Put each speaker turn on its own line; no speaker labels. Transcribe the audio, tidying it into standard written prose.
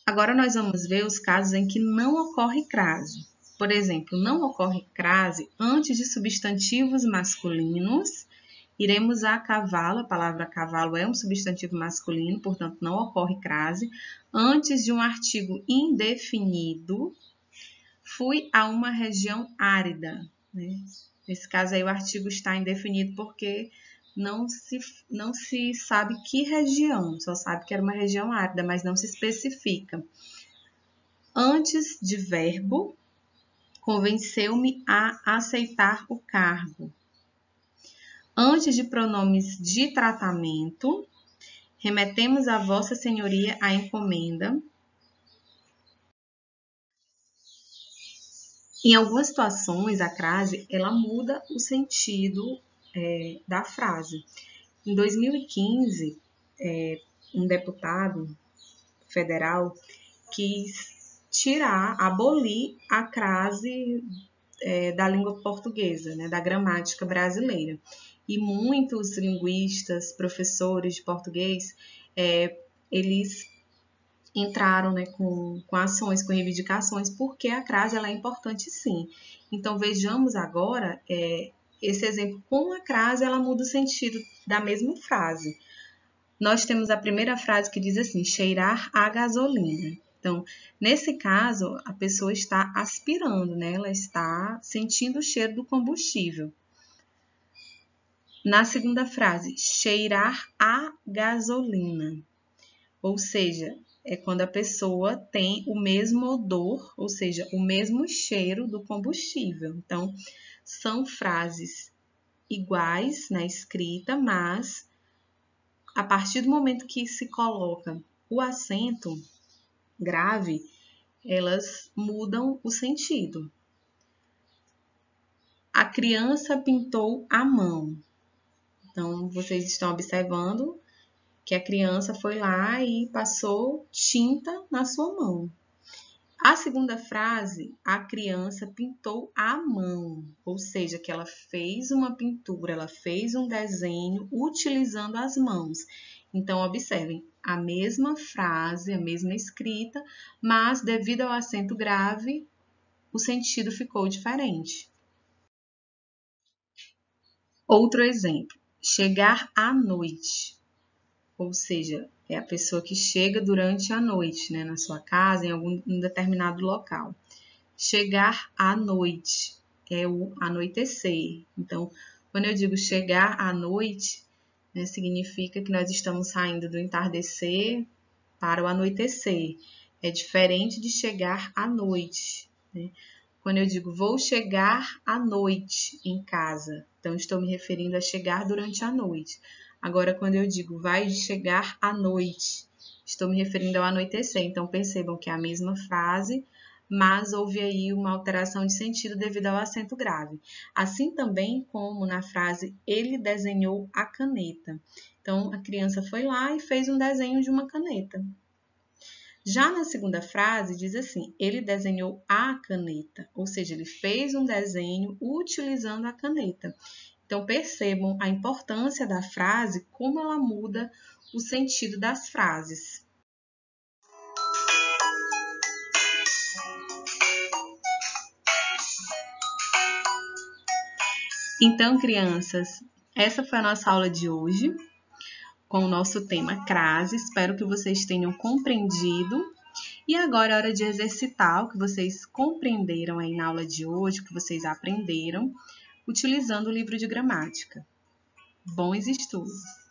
Agora nós vamos ver os casos em que não ocorre crase. Por exemplo, não ocorre crase antes de substantivos masculinos. Iremos a cavalo, a palavra cavalo é um substantivo masculino, portanto não ocorre crase. Antes de um artigo indefinido, fui a uma região árida, né? Nesse caso aí o artigo está indefinido porque não se sabe que região, só sabe que era uma região árida, mas não se especifica. Antes de verbo, convenceu-me a aceitar o cargo. Antes de pronomes de tratamento, remetemos a Vossa Senhoria a encomenda. Em algumas situações, a crase ela muda o sentido da frase. Em 2015, um deputado federal quis abolir a crase da língua portuguesa, né, da gramática brasileira. E muitos linguistas, professores de português, eles entraram, né, com ações, com reivindicações, porque a crase ela é importante sim. Então, vejamos agora esse exemplo. Com a crase, ela muda o sentido da mesma frase. Nós temos a primeira frase que diz assim, cheirar a gasolina. Então, nesse caso, a pessoa está aspirando, né? Ela está sentindo o cheiro do combustível. Na segunda frase, cheirar a gasolina. Ou seja, é quando a pessoa tem o mesmo odor, ou seja, o mesmo cheiro do combustível. Então, são frases iguais na escrita, mas a partir do momento que se coloca o acento grave, elas mudam o sentido. A criança pintou a mão. Então, vocês estão observando que a criança foi lá e passou tinta na sua mão. A segunda frase, a criança pintou a mão, ou seja, que ela fez uma pintura, ela fez um desenho utilizando as mãos. Então, observem, a mesma frase, a mesma escrita, mas devido ao acento grave, o sentido ficou diferente. Outro exemplo, chegar à noite, ou seja, é a pessoa que chega durante a noite, né, na sua casa, em algum determinado local. Chegar à noite é o anoitecer. Então, quando eu digo chegar à noite, né, significa que nós estamos saindo do entardecer para o anoitecer. É diferente de chegar à noite, né? Quando eu digo vou chegar à noite em casa, então estou me referindo a chegar durante a noite. Agora, quando eu digo vai chegar à noite, estou me referindo ao anoitecer. Então, percebam que é a mesma frase, mas houve aí uma alteração de sentido devido ao acento grave. Assim também como na frase ele desenhou a caneta. Então, a criança foi lá e fez um desenho de uma caneta. Já na segunda frase, diz assim, ele desenhou a caneta, ou seja, ele fez um desenho utilizando a caneta. Então, percebam a importância da frase, como ela muda o sentido das frases. Então, crianças, essa foi a nossa aula de hoje, com o nosso tema crase. Espero que vocês tenham compreendido. E agora é hora de exercitar o que vocês compreenderam aí na aula de hoje, o que vocês aprenderam, utilizando o livro de gramática. Bons estudos!